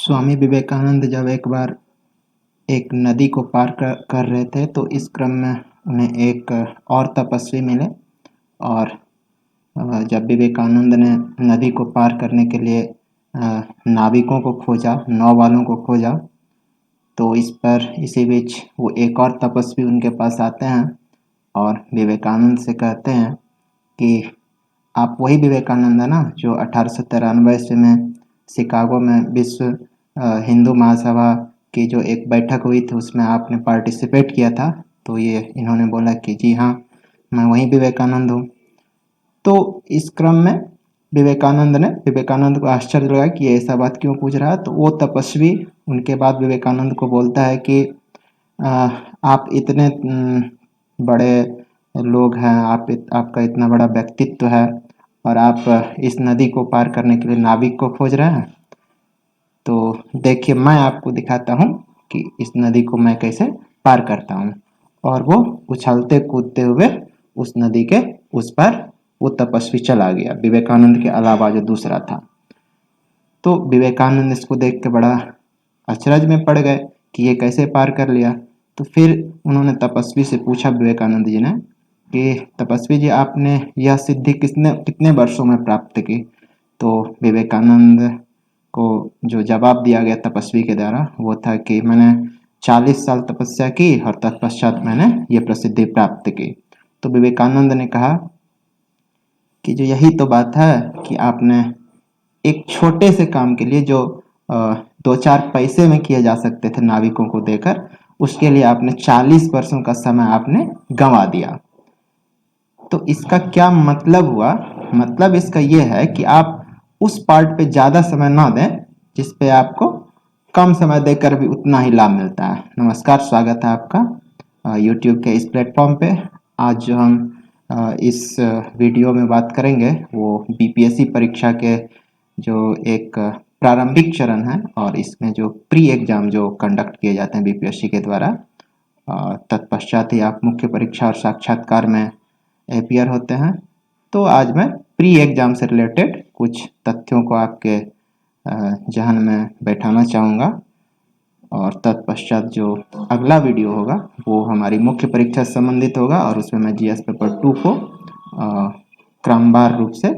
स्वामी विवेकानंद जब एक बार एक नदी को पार कर रहे थे तो इस क्रम में उन्हें एक और तपस्वी मिले। और जब विवेकानंद ने नदी को पार करने के लिए नाविकों को खोजा, नाव वालों को खोजा, तो इसी बीच वो एक और तपस्वी उनके पास आते हैं और विवेकानंद से कहते हैं कि आप वही विवेकानंद है ना जो 1893 ईस्वी में शिकागो में विश्व हिंदू महासभा की जो एक बैठक हुई थी उसमें आपने पार्टिसिपेट किया था। तो ये इन्होंने बोला कि जी हाँ, मैं वही विवेकानंद हूँ। तो इस क्रम में विवेकानंद को आश्चर्य लगा कि ये ऐसा बात क्यों पूछ रहा है। तो वो तपस्वी उनके बाद विवेकानंद को बोलता है कि आप इतने बड़े लोग हैं, आपका इतना बड़ा व्यक्तित्व है और आप इस नदी को पार करने के लिए नाविक को खोज रहे हैं। तो देखिए, मैं आपको दिखाता हूँ कि इस नदी को मैं कैसे पार करता हूँ। और वो उछलते कूदते हुए उस नदी के उस पार वो तपस्वी चला गया, विवेकानंद के अलावा जो दूसरा था। तो विवेकानंद इसको देख के बड़ा अचरज में पड़ गए कि ये कैसे पार कर लिया। तो फिर उन्होंने तपस्वी से पूछा, विवेकानंद जी ने, कि तपस्वी जी, आपने यह सिद्धि कितने वर्षों में प्राप्त की। तो विवेकानंद को जो जवाब दिया गया तपस्वी के द्वारा वो था कि मैंने 40 साल तपस्या की और तत्पश्चात मैंने ये प्रसिद्धि प्राप्त की। तो विवेकानंद ने कहा कि जो यही तो बात है कि आपने एक छोटे से काम के लिए जो 2-4 पैसे में किए जा सकते थे नाविकों को देकर, उसके लिए आपने 40 वर्षों का समय आपने गंवा दिया। तो इसका क्या मतलब हुआ? मतलब इसका यह है कि आप उस पार्ट पे ज़्यादा समय ना दें जिस पे आपको कम समय देकर भी उतना ही लाभ मिलता है। नमस्कार, स्वागत है आपका YouTube के इस प्लेटफॉर्म पे। आज जो हम इस वीडियो में बात करेंगे वो बीपीएससी परीक्षा के जो एक प्रारंभिक चरण है और इसमें जो प्री एग्जाम जो कंडक्ट किए जाते हैं बीपीएससी के द्वारा, तत्पश्चात ही आप मुख्य परीक्षा और साक्षात्कार में अपीयर होते हैं। तो आज मैं प्री एग्जाम से रिलेटेड कुछ तथ्यों को आपके जहन में बैठाना चाहूँगा और तत्पश्चात जो अगला वीडियो होगा वो हमारी मुख्य परीक्षा से संबंधित होगा और उसमें मैं जीएस पेपर 2 को क्रमवार रूप से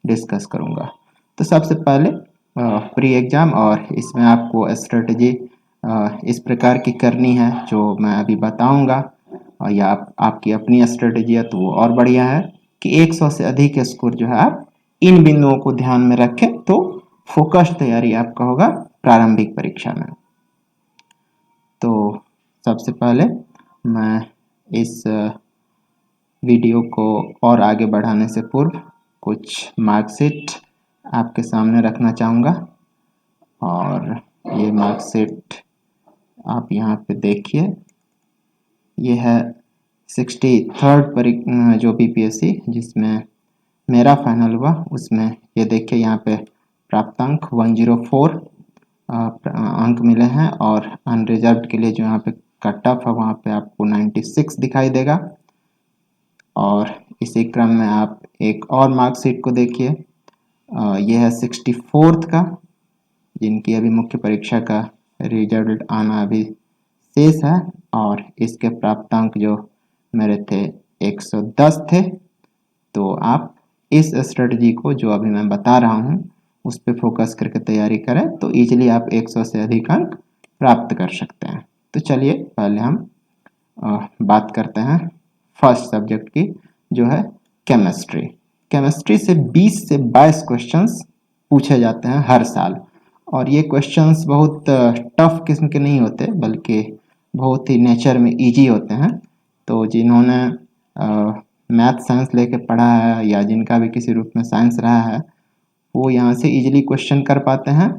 डिस्कस करूँगा। तो सबसे पहले प्री एग्जाम, और इसमें आपको स्ट्रेटजी इस प्रकार की करनी है जो मैं अभी बताऊँगा, या आपकी अपनी स्ट्रेटजी है तो वो और बढ़िया है कि 100 से अधिक स्कोर जो है आप इन बिंदुओं को ध्यान में रखें तो फोकस तैयारी आपका होगा प्रारंभिक परीक्षा में। तो सबसे पहले मैं इस वीडियो को और आगे बढ़ाने से पूर्व कुछ मार्कशीट आपके सामने रखना चाहूँगा। और ये मार्कशीट आप यहाँ पे देखिए, ये है 63rd जो बीपीएससी जिसमें मेरा फाइनल हुआ, उसमें ये देखिए यहाँ पे प्राप्तांक 104 अंक मिले हैं और अनरिजर्व्ड के लिए जो यहाँ पे कट ऑफ है वहाँ पे आपको 96 दिखाई देगा। और इसी क्रम में आप एक और मार्कशीट को देखिए, ये है 64th का, जिनकी अभी मुख्य परीक्षा का रिजल्ट आना अभी शेष है और इसके प्राप्तांक जो मेरे थे 110 थे। तो आप इस स्ट्रेटजी को जो अभी मैं बता रहा हूँ उस पर फोकस करके तैयारी करें तो इजीली आप 100 से अधिक अंक प्राप्त कर सकते हैं। तो चलिए पहले हम बात करते हैं फर्स्ट सब्जेक्ट की, जो है केमिस्ट्री। केमिस्ट्री से 20 से 22 क्वेश्चंस पूछे जाते हैं हर साल, और ये क्वेश्चंस बहुत टफ किस्म के नहीं होते बल्कि बहुत ही नेचर में इजी होते हैं। तो जिन्होंने मैथ साइंस लेके पढ़ा है या जिनका भी किसी रूप में साइंस रहा है वो यहाँ से इजीली क्वेश्चन कर पाते हैं,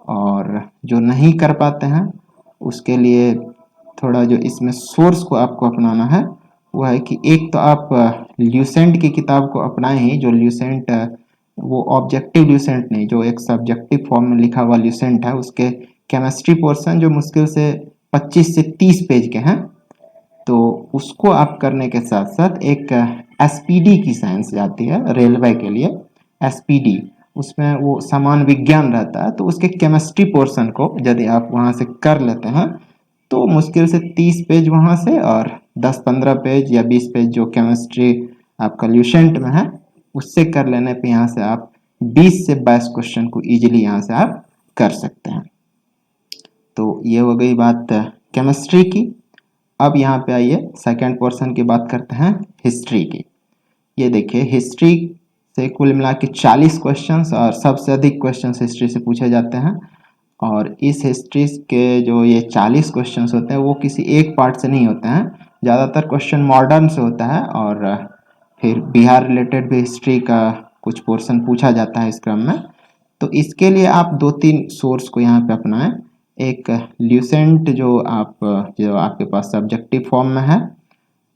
और जो नहीं कर पाते हैं उसके लिए थोड़ा जो इसमें सोर्स को आपको अपनाना है वो है कि एक तो आप ल्यूसेंट की किताब को अपनाएं ही, जो ल्यूसेंट वो ऑब्जेक्टिव ल्यूसेंट नहीं, जो एक सब्जेक्टिव फॉर्म में लिखा हुआ ल्यूसेंट है, उसके केमिस्ट्री पोर्शन जो मुश्किल से 25 से 30 पेज के हैं, तो उसको आप करने के साथ साथ एक एसपीडी की साइंस जाती है रेलवे के लिए, एसपीडी, उसमें वो समान विज्ञान रहता है, तो उसके केमिस्ट्री पोर्शन को यदि आप वहाँ से कर लेते हैं तो मुश्किल से 30 पेज वहाँ से और 10-15 पेज या 20 पेज जो केमिस्ट्री आपका ल्यूसेंट में है उससे कर लेने पे यहाँ से आप 20 से 22 क्वेश्चन को इजीली यहाँ से आप कर सकते हैं। तो ये हो गई बात केमिस्ट्री की। अब यहाँ पे आइए सेकंड पोर्शन की बात करते हैं हिस्ट्री की। ये देखिए हिस्ट्री से कुल मिला के 40 क्वेश्चंस और सबसे अधिक क्वेश्चंस हिस्ट्री से पूछे जाते हैं। और इस हिस्ट्री के जो ये 40 क्वेश्चंस होते हैं वो किसी एक पार्ट से नहीं होते हैं, ज़्यादातर क्वेश्चन मॉडर्न से होता है और फिर बिहार रिलेटेड भी हिस्ट्री का कुछ पोर्शन पूछा जाता है इस क्रम में। तो इसके लिए आप 2-3 सोर्स को यहाँ पे अपनाएं। एक ल्यूसेंट जो आपके पास सब्जेक्टिव फॉर्म में है,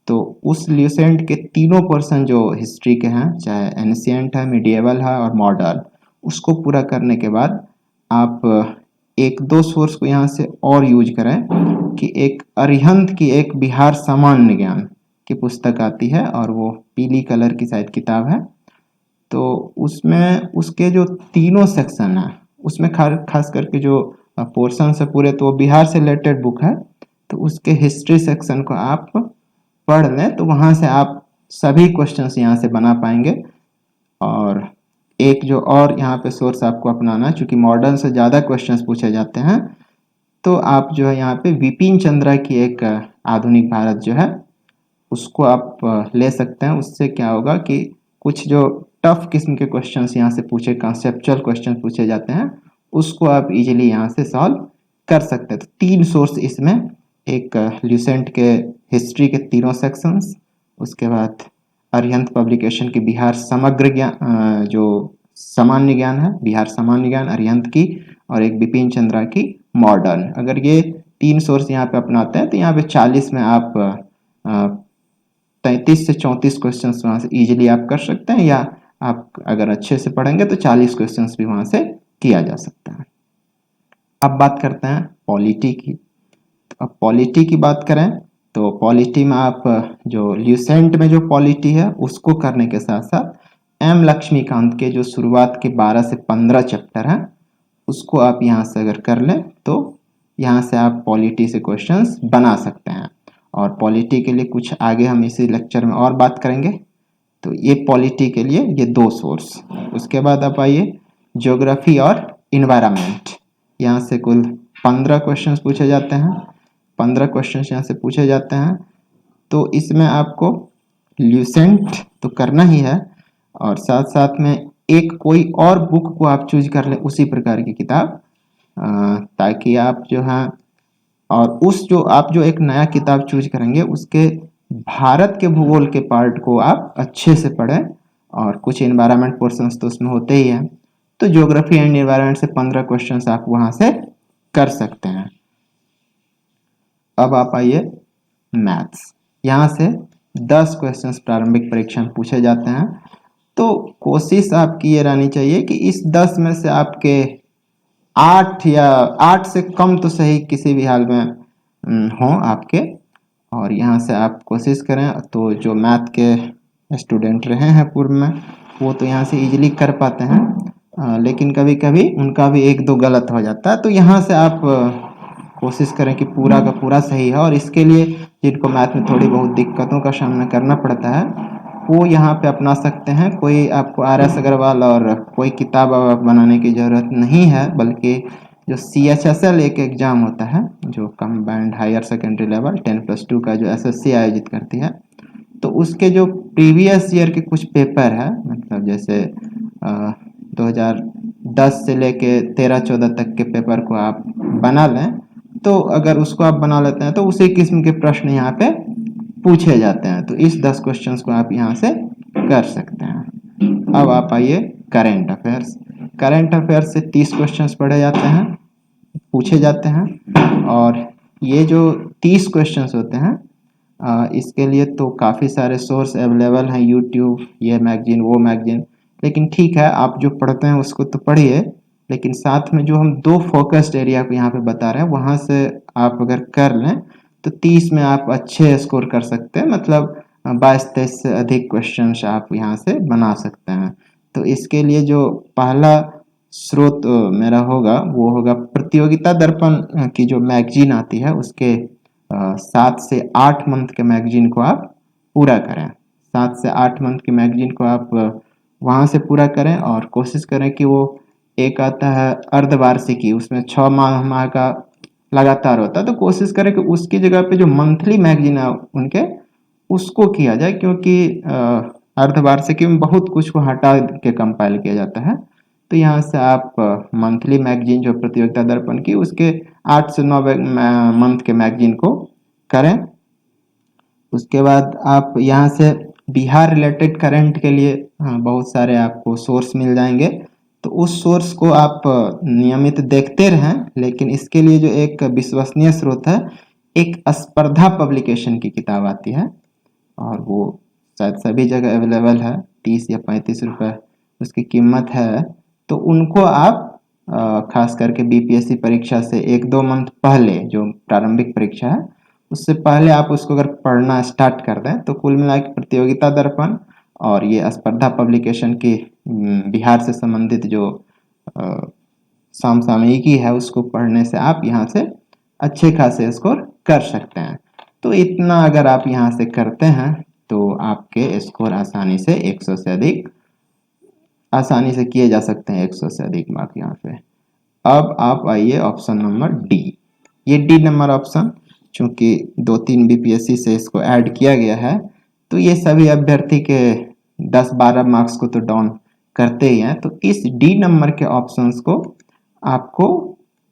तो उस ल्यूसेंट के तीनों पोर्शन जो हिस्ट्री के हैं, चाहे एंशिएंट है, मिडिएवल है और मॉडर्न, उसको पूरा करने के बाद आप एक दो सोर्स को यहाँ से और यूज करें कि एक अरिहंत की एक बिहार सामान्य ज्ञान की पुस्तक आती है और वो पीली कलर की शायद किताब है। तो उसमें उसके जो तीनों सेक्शन है उसमें खास करके जो पोर्शन है पूरे, तो वो बिहार से रिलेटेड बुक है, तो उसके हिस्ट्री सेक्शन को आप पढ़ लें तो वहाँ से आप सभी क्वेश्चंस यहाँ से बना पाएंगे। और एक जो और यहाँ पे सोर्स आपको अपनाना है, चूंकि मॉडर्न से ज़्यादा क्वेश्चंस पूछे जाते हैं, तो आप जो है यहाँ पे विपिन चंद्रा की एक आधुनिक भारत जो है उसको आप ले सकते हैं। उससे क्या होगा कि कुछ जो टफ किस्म के क्वेश्चंस यहाँ से पूछे, कॉन्सेप्चुअल क्वेश्चन पूछे जाते हैं, उसको आप इजीली यहाँ से सॉल्व कर सकते हैं। तो 3 सोर्स इसमें, एक ल्यूसेंट के हिस्ट्री के तीनों सेक्शंस, उसके बाद अरिहंत पब्लिकेशन की बिहार समग्र ज्ञान जो सामान्य ज्ञान है, बिहार सामान्य ज्ञान अरिहंत की, और एक बिपिन चंद्रा की मॉडर्न। अगर ये 3 सोर्स यहाँ पे अपनाते हैं तो यहाँ पे 40 में आप 33 से 34 क्वेश्चन वहाँ से इजीली आप कर सकते हैं, या आप अगर अच्छे से पढ़ेंगे तो 40 क्वेश्चन भी वहाँ से किया जा सकता है। अब बात करते हैं पॉलिटी की। तो अब पॉलिटी की बात करें तो पॉलिटी में आप जो ल्यूसेंट में जो पॉलिटी है उसको करने के साथ साथ एम लक्ष्मीकांत के जो शुरुआत के 12 से 15 चैप्टर हैं उसको आप यहाँ से अगर कर लें तो यहाँ से आप पॉलिटी से क्वेश्चंस बना सकते हैं। और पॉलिटी के लिए कुछ आगे हम इसी लेक्चर में और बात करेंगे। तो ये पॉलिटी के लिए ये 2 सोर्स। उसके बाद आप आइए ज्योग्राफी और इन्वायरमेंट। यहाँ से कुल 15 क्वेश्चंस पूछे जाते हैं। 15 क्वेश्चंस यहाँ से पूछे जाते हैं। तो इसमें आपको ल्यूसेंट तो करना ही है और साथ साथ में एक कोई और बुक को आप चूज कर लें उसी प्रकार की किताब, ताकि आप जो है और उस जो आप जो एक नया किताब चूज करेंगे उसके भारत के भूगोल के पार्ट को आप अच्छे से पढ़ें। और कुछ इन्वायरमेंट पोर्शंस तो उसमें होते ही हैं, तो ज्योग्राफी एंड इन्वायरमेंट से 15 क्वेश्चंस आप वहां से कर सकते हैं। अब आप आइए मैथ्स। यहाँ से 10 क्वेश्चंस प्रारंभिक परीक्षा में पूछे जाते हैं। तो कोशिश आपकी ये रहनी चाहिए कि इस 10 में से आपके 8 या 8 से कम तो सही किसी भी हाल में हों आपके। और यहाँ से आप कोशिश करें तो जो मैथ के स्टूडेंट रहे हैं पूर्व में वो तो यहाँ से इजीली कर पाते हैं, लेकिन कभी कभी उनका भी 1-2 गलत हो जाता है। तो यहाँ से आप कोशिश करें कि पूरा का पूरा सही है। और इसके लिए जिनको मैथ में थोड़ी बहुत दिक्कतों का सामना करना पड़ता है वो यहाँ पे अपना सकते हैं। कोई आपको RS अग्रवाल और कोई किताब बनाने की ज़रूरत नहीं है, बल्कि जो CHSL एक एग्ज़ाम होता है जो कंबाइंड हायर सेकेंडरी लेवल 10+2 का जो SSC आयोजित करती है, तो उसके जो प्रीवियस ईयर के कुछ पेपर है, मतलब जैसे 2010 से लेके 13-14 तक के पेपर को आप बना लें, तो अगर उसको आप बना लेते हैं तो उसी किस्म के प्रश्न यहाँ पे पूछे जाते हैं। तो इस 10 क्वेश्चंस को आप यहाँ से कर सकते हैं। अब आप आइए करेंट अफेयर्स। करेंट अफेयर्स से 30 क्वेश्चंस पढ़े जाते हैं, पूछे जाते हैं। और ये जो 30 क्वेश्चंस होते हैं इसके लिए तो काफ़ी सारे सोर्स अवेलेबल हैं, यूट्यूब, ये मैगजीन, वो मैगजीन। लेकिन ठीक है, आप जो पढ़ते हैं उसको तो पढ़िए, लेकिन साथ में जो हम 2 फोकस्ड एरिया को यहाँ पे बता रहे हैं वहाँ से आप अगर कर लें तो 30 में आप अच्छे स्कोर कर सकते हैं। मतलब 22-23 से अधिक क्वेश्चन आप यहाँ से बना सकते हैं। तो इसके लिए जो पहला स्रोत मेरा होगा वो होगा प्रतियोगिता दर्पण की जो मैगजीन आती है उसके 7 से 8 मंथ के मैगजीन को आप पूरा करें। 7 से 8 मंथ की मैगजीन को आप वहाँ से पूरा करें और कोशिश करें कि वो एक आता है अर्धवार्षिकी, उसमें 6 माह का लगातार होता है, तो कोशिश करें कि उसकी जगह पे जो मंथली मैगजीन है उनके उसको किया जाए, क्योंकि अर्धवार्षिकी में बहुत कुछ को हटा के कंपाइल किया जाता है। तो यहाँ से आप मंथली मैगजीन जो प्रतियोगिता दर्पण की उसके 8 से 9 मंथ के मैगजीन को करें। उसके बाद आप यहाँ से बिहार रिलेटेड करंट के लिए बहुत सारे आपको सोर्स मिल जाएंगे, तो उस सोर्स को आप नियमित देखते रहें। लेकिन इसके लिए जो एक विश्वसनीय स्रोत है, एक स्पर्धा पब्लिकेशन की किताब आती है और वो शायद सभी जगह अवेलेबल है, 30 या 35 रुपये उसकी कीमत है। तो उनको आप खास करके बीपीएससी परीक्षा से 1-2 मंथ पहले, जो प्रारंभिक परीक्षा है उससे पहले आप उसको अगर पढ़ना स्टार्ट कर दें तो कुल मिला के प्रतियोगिता दर्पण और ये स्पर्धा पब्लिकेशन की बिहार से संबंधित जो समसामयिकी है उसको पढ़ने से आप यहाँ से अच्छे खासे स्कोर कर सकते हैं। तो इतना अगर आप यहाँ से करते हैं तो आपके स्कोर आसानी से 100 से अधिक आसानी से किए जा सकते हैं, 100 से अधिक मार्क यहाँ पे। अब आप आइए ऑप्शन नंबर डी। ये डी नंबर ऑप्शन चूंकि 2-3 बीपीएससी से इसको ऐड किया गया है, तो ये सभी अभ्यर्थी के 10-12 मार्क्स को तो डाउन करते ही हैं। तो इस डी नंबर के ऑप्शंस को आपको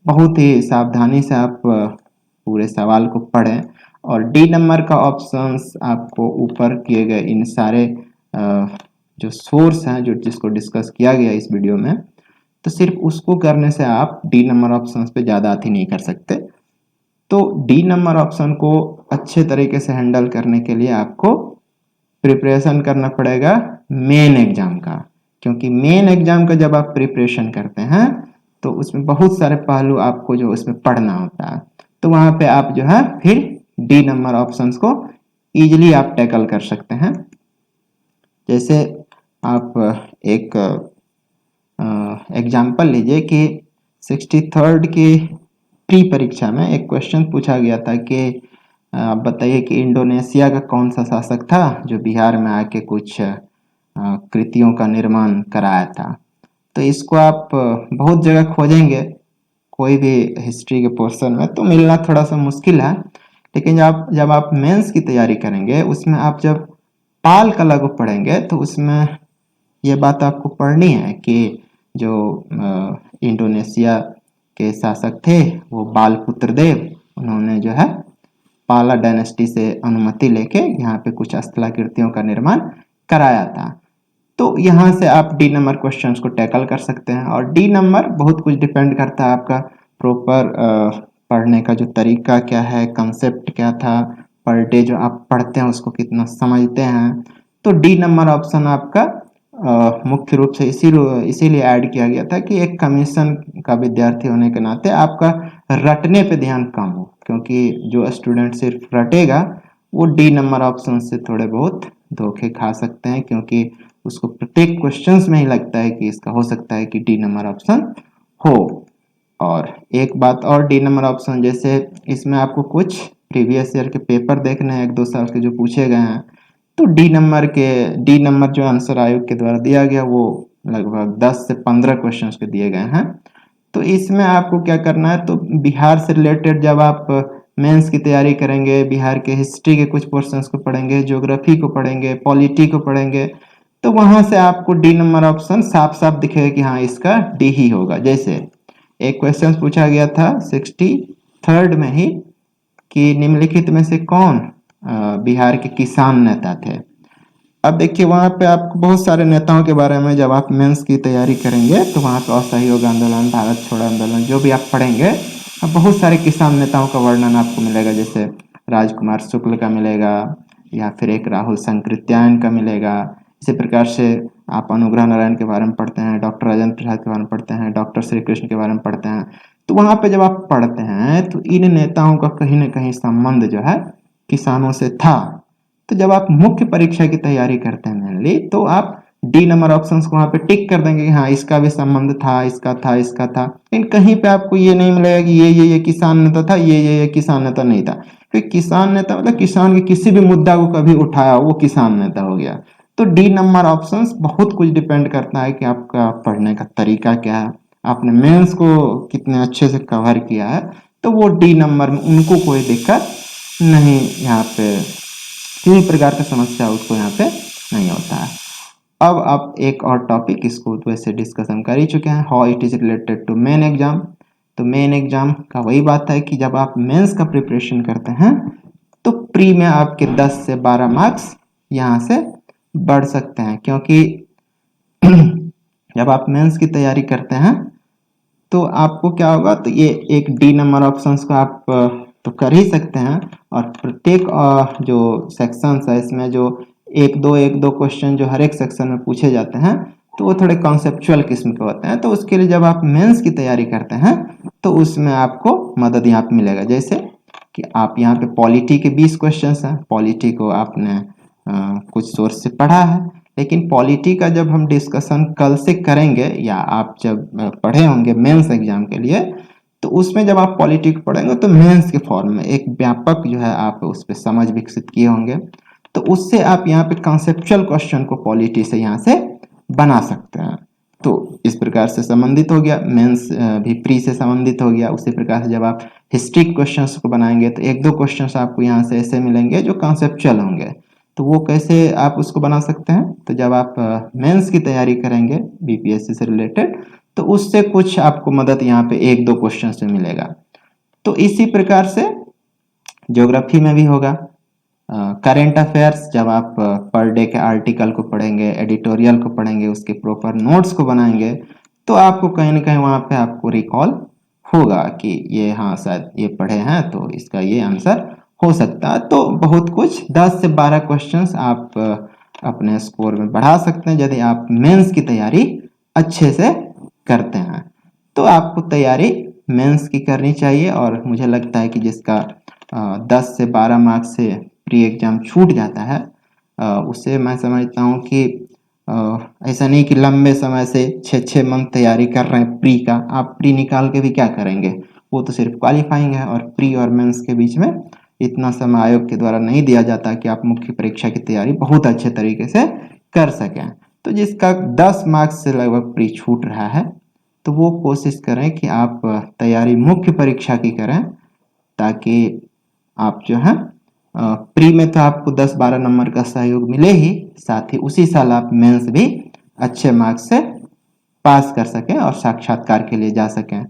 बहुत ही सावधानी से आप पूरे सवाल को पढ़ें और डी नंबर का ऑप्शंस आपको ऊपर किए गए इन सारे जो सोर्स हैं जो जिसको डिस्कस किया गया इस वीडियो में, तो सिर्फ उसको करने से आप डी नंबर ऑप्शंस पे ज़्यादा अति नहीं कर सकते। तो डी नंबर ऑप्शन को अच्छे तरीके से हैंडल करने के लिए आपको प्रिपरेशन करना पड़ेगा मेन एग्जाम का, क्योंकि मेन एग्जाम का जब आप प्रिपरेशन करते हैं तो उसमें बहुत सारे पहलू आपको जो उसमें पढ़ना होता है, तो वहाँ पे आप जो है फिर डी नंबर ऑप्शंस को इजीली आप टैकल कर सकते हैं। जैसे आप एक एग्जाम्पल लीजिए कि 63rd की प्री परीक्षा में एक क्वेश्चन पूछा गया था कि आप बताइए कि इंडोनेशिया का कौन सा शासक था जो बिहार में आके कुछ कृतियों का निर्माण कराया था। तो इसको आप बहुत जगह खोजेंगे, कोई भी हिस्ट्री के पोर्शन में तो मिलना थोड़ा सा मुश्किल है, लेकिन जब आप मेंस की तैयारी करेंगे उसमें आप जब पाल कला को पढ़ेंगे तो उसमें ये बात आपको पढ़नी है कि जो इंडोनेशिया के शासक थे वो बालपुत्र देव, उन्होंने जो है पाला डायनेस्टी से अनुमति लेके यहाँ पे कुछ स्थलाकृतियों का निर्माण कराया था। तो यहाँ से आप डी नंबर क्वेश्चंस को टैकल कर सकते हैं और डी नंबर बहुत कुछ डिपेंड करता है आपका प्रॉपर पढ़ने का जो तरीका क्या है, कंसेप्ट क्या था, पर डे जो आप पढ़ते हैं उसको कितना समझते हैं। तो डी नंबर ऑप्शन आपका मुख्य रूप से इसीलिए ऐड किया गया था कि एक कमीशन का विद्यार्थी होने के नाते आपका रटने पे ध्यान कम हो, क्योंकि जो स्टूडेंट सिर्फ रटेगा वो डी नंबर ऑप्शन से थोड़े बहुत धोखे खा सकते हैं, क्योंकि उसको प्रत्येक क्वेश्चंस में ही लगता है कि इसका हो सकता है कि डी नंबर ऑप्शन हो। और एक बात और, डी नंबर ऑप्शन जैसे इसमें आपको कुछ प्रीवियस ईयर के पेपर देखने हैं 1-2 साल के जो पूछे गए हैं, तो डी नंबर जो आंसर आयोग के द्वारा दिया गया वो लगभग 10 से 15 क्वेश्चंस के दिए गए हैं। तो इसमें आपको क्या करना है, तो बिहार से रिलेटेड जब आप मेंस की तैयारी करेंगे, बिहार के हिस्ट्री के कुछ पोर्शंस को पढ़ेंगे, ज्योग्राफी को पढ़ेंगे, पॉलिटी को पढ़ेंगे, तो वहां से आपको डी नंबर ऑप्शन साफ साफ दिखेगा कि हाँ इसका डी ही होगा। जैसे एक क्वेश्चन पूछा गया था 63rd में ही कि निम्नलिखित में से कौन बिहार के किसान नेता थे। अब देखिए वहां पे आपको बहुत सारे नेताओं के बारे में जब आप मेंस की तैयारी करेंगे तो वहां पे असहयोग आंदोलन, भारत छोड़ो आंदोलन जो भी आप पढ़ेंगे, बहुत सारे किसान नेताओं का वर्णन आपको मिलेगा। जैसे राजकुमार शुक्ल का मिलेगा या फिर एक राहुल संकृत्यायन का मिलेगा। इसी प्रकार से आप अनुग्रह नारायण के बारे में पढ़ते हैं, डॉक्टर राजेंद्र प्रसाद के बारे में पढ़ते हैं, डॉक्टर श्री कृष्ण के बारे में पढ़ते हैं। तो वहां पे जब आप पढ़ते हैं तो इन नेताओं का कहीं ना कहीं संबंध जो है किसानों से था। तो जब आप मुख्य परीक्षा की तैयारी करते हैं मेनली, तो आप डी नंबर ऑप्शंस को वहां पे टिक कर देंगे कि हाँ इसका भी संबंध था, इसका था, इसका था, लेकिन कहीं पे आपको ये नहीं मिलेगा कि ये किसान नेता था, ये किसान नेता नहीं था। क्योंकि किसान नेता मतलब किसान के किसी भी मुद्दा को कभी उठाया वो किसान नेता हो गया। तो डी नंबर ऑप्शंस बहुत कुछ डिपेंड करता है कि आपका पढ़ने का तरीका क्या है, आपने मेंस को कितने अच्छे से कवर किया है। तो वो डी नंबर में उनको कोई दिक्कत नहीं, यहाँ पे किसी भी प्रकार का समस्या उसको यहाँ पे नहीं होता है। अब आप एक और टॉपिक, इसको वैसे डिस्कशन कर ही चुके हैं, how it is related to main exam. तो मेन एग्जाम का वही बात है कि जब आप मेंस का प्रिपरेशन करते हैं तो प्री में आपके 10 से 12 मार्क्स यहाँ से बढ़ सकते हैं, क्योंकि जब आप मेंस की तैयारी करते हैं तो आपको क्या होगा, तो ये एक डी नंबर ऑप्शंस को आप तो कर ही सकते हैं, और प्रत्येक जो सेक्शन है इसमें जो एक दो क्वेश्चन जो हर एक सेक्शन में पूछे जाते हैं तो वो थोड़े कॉन्सेप्चुअल किस्म के होते हैं। तो उसके लिए जब आप मेंस की तैयारी करते हैं तो उसमें आपको मदद यहाँ पे मिलेगा। जैसे कि आप यहाँ पे पॉलिटी के 20 क्वेश्चन हैं, पॉलिटी को आपने कुछ सोर्स से पढ़ा है, लेकिन पॉलिटी का जब हम डिस्कशन कल से करेंगे या आप जब पढ़े होंगे मेंस एग्जाम के लिए, तो उसमें जब आप पॉलिटी को पढ़ेंगे तो मेंस के फॉर्म में एक व्यापक जो है आप उस पर समझ विकसित किए होंगे। तो उससे आप यहाँ पे कॉन्सेप्चुअल क्वेश्चन को पॉलिटी से यहाँ से बना सकते हैं। तो इस प्रकार से संबंधित हो गया मेंस, भी प्री से संबंधित हो गया। उसी प्रकार से जब आप हिस्ट्री क्वेश्चंस को बनाएंगे तो एक दो क्वेश्चंस आपको यहाँ से ऐसे मिलेंगे जो कॉन्सेप्चुअल होंगे। तो वो कैसे आप उसको बना सकते हैं, तो जब आप मेंस की तैयारी करेंगे बीपीएससी से रिलेटेड तो उससे कुछ आपको मदद यहाँ पे एक दो क्वेश्चन से मिलेगा। तो इसी प्रकार से ज्योग्राफी में भी होगा। करेंट अफेयर्स जब आप पर डे के आर्टिकल को पढ़ेंगे, एडिटोरियल को पढ़ेंगे, उसके प्रॉपर नोट्स को बनाएंगे, तो आपको कहीं ना कहीं वहाँ पे आपको रिकॉल होगा कि ये हाँ शायद ये पढ़े हैं तो इसका ये आंसर हो सकता है। तो बहुत कुछ 10 से 12 क्वेश्चंस आप अपने स्कोर में बढ़ा सकते हैं यदि आप मेंस की तैयारी अच्छे से करते हैं। तो आपको तैयारी मेंस की करनी चाहिए, और मुझे लगता है कि जिसका 10 से 12 मार्क्स से प्री एग्जाम छूट जाता है उससे मैं समझता हूँ कि ऐसा नहीं कि लंबे समय से 6-6 मंथ तैयारी कर रहे हैं प्री का, आप प्री निकाल के भी क्या करेंगे, वो तो सिर्फ क्वालिफाइंग है। और प्री और मेंस के बीच में इतना समय आयोग के द्वारा नहीं दिया जाता कि आप मुख्य परीक्षा की तैयारी बहुत अच्छे तरीके से कर सकें। तो जिसका 10 मार्क्स से लगभग प्री छूट रहा है तो वो कोशिश करें कि आप तैयारी मुख्य परीक्षा की करें, ताकि आप जो है प्री में तो आपको 10-12 नंबर का सहयोग मिले ही, साथ ही उसी साल आप मेंस भी अच्छे मार्क्स से पास कर सकें और साक्षात्कार के लिए जा सकें।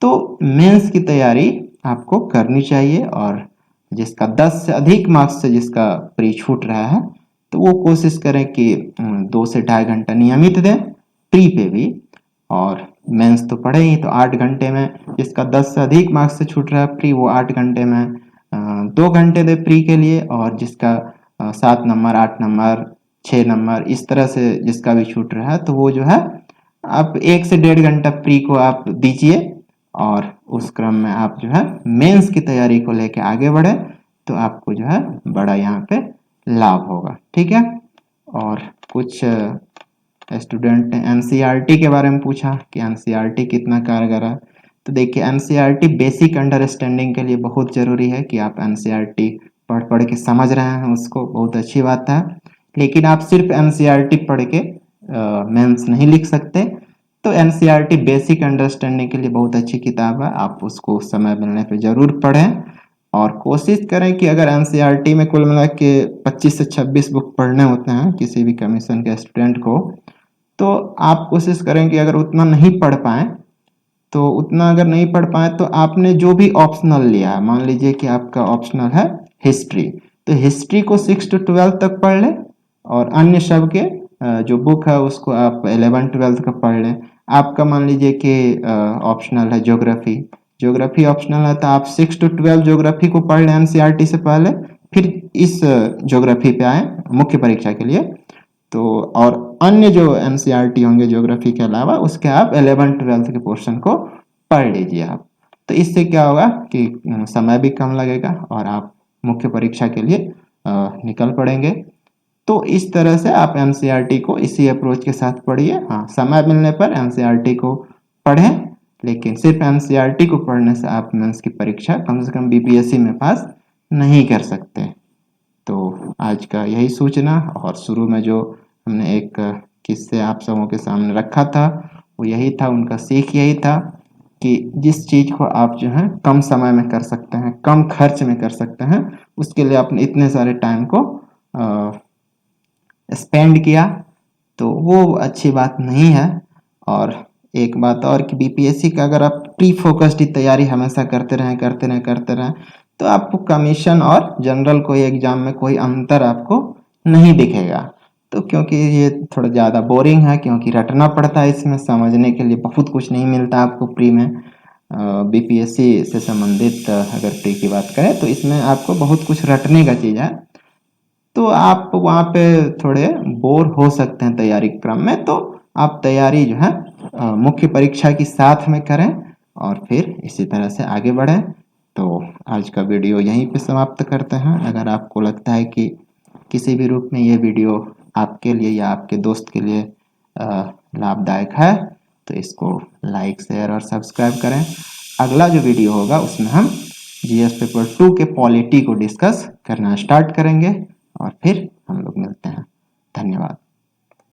तो मेंस की तैयारी आपको करनी चाहिए, और जिसका 10 से अधिक मार्क्स से जिसका प्री छूट रहा है तो वो कोशिश करें कि 2 से 2.5 घंटा नियमित दें प्री पे भी, और मेंस तो पढ़े ही तो 8 घंटे में, जिसका 10 से अधिक मार्क्स से छूट रहा है प्री वो 8 घंटे में 2 घंटे दे प्री के लिए, और जिसका 7 नंबर 8 नंबर 6 नंबर इस तरह से जिसका भी छूट रहा है तो वो जो है आप 1 से 1.5 घंटा प्री को आप दीजिए, और उस क्रम में आप जो है मेंस की तैयारी को लेके आगे बढ़े तो आपको जो है बड़ा यहाँ पे लाभ होगा। ठीक है। और कुछ स्टूडेंट ने एनसीईआरटी के बारे में पूछा कि एनसीईआरटी कितना कारगर है। तो देखिए एनसीईआरटी बेसिक अंडरस्टैंडिंग के लिए बहुत जरूरी है कि आप एनसीईआरटी पढ़ पढ़ के समझ रहे हैं उसको, बहुत अच्छी बात है। लेकिन आप सिर्फ एनसीईआरटी पढ़ के मेंस नहीं लिख सकते। तो एनसीईआरटी बेसिक अंडरस्टैंडिंग के लिए बहुत अच्छी किताब है, आप उसको समय मिलने पे जरूर पढ़ें, और कोशिश करें कि अगर एनसीईआरटी में कुल मिला के 25 से 26 बुक पढ़ने होते हैं किसी भी कमीशन के स्टूडेंट को, तो आप कोशिश करें कि अगर उतना नहीं पढ़ पाए तो उतना अगर नहीं पढ़ पाए तो आपने जो भी ऑप्शनल लिया है, मान लीजिए कि आपका ऑप्शनल है हिस्ट्री, तो हिस्ट्री को 6 to 12 तक पढ़ लें, और अन्य सब के जो बुक है उसको आप 11-12 का पढ़ लें। आपका मान लीजिए कि ऑप्शनल है ज्योग्राफी, ज्योग्राफी ऑप्शनल है तो आप 6 to 12 ज्योग्राफी को पढ़ लें एनसीईआरटी से पहले, फिर इस ज्योग्राफी पे आए मुख्य परीक्षा के लिए। तो और अन्य जो एनसीईआरटी होंगे ज्योग्राफी के अलावा उसके आप 11-12 के पोर्शन को पढ़ लीजिए आप। तो इससे क्या होगा कि समय भी कम लगेगा और आप मुख्य परीक्षा के लिए निकल पड़ेंगे। तो इस तरह से आप एनसीईआरटी को इसी अप्रोच के साथ पढ़िए। हाँ, समय मिलने पर एनसीईआरटी को पढ़ें, लेकिन सिर्फ एनसीईआरटी को पढ़ने से आप मेंस की परीक्षा कम से कम बीपीएससी में पास नहीं कर सकते। तो आज का यही सूचना, और शुरू में जो हमने एक किस्से आप सबों के सामने रखा था वो यही था, उनका सीख यही था कि जिस चीज़ को आप जो है कम समय में कर सकते हैं, कम खर्च में कर सकते हैं, उसके लिए आपने इतने सारे टाइम को स्पेंड किया, तो वो अच्छी बात नहीं है। और एक बात और कि बीपीएससी का अगर आप प्री फोकस्ड तैयारी हमेशा करते रहें तो आपको कमीशन और जनरल कोई एग्जाम में कोई अंतर आपको नहीं दिखेगा। तो क्योंकि ये थोड़ा ज़्यादा बोरिंग है, क्योंकि रटना पड़ता है, इसमें समझने के लिए बहुत कुछ नहीं मिलता आपको प्री में। बीपीएससी से संबंधित अगर प्री की बात करें तो इसमें आपको बहुत कुछ रटने का चीज़ है, तो आप वहाँ पे थोड़े बोर हो सकते हैं तैयारी क्रम में। तो आप तैयारी जो है मुख्य परीक्षा की साथ में करें और फिर इसी तरह से आगे बढ़ें। तो आज का वीडियो यहीं पे समाप्त करते हैं। अगर आपको लगता है कि किसी भी रूप में ये वीडियो आपके लिए या आपके दोस्त के लिए लाभदायक है तो इसको लाइक, शेयर और सब्सक्राइब करें। अगला जो वीडियो होगा उसमें हम जीएस पेपर 2 के पॉलिटी को डिस्कस करना स्टार्ट करेंगे और फिर हम लोग मिलते हैं। धन्यवाद।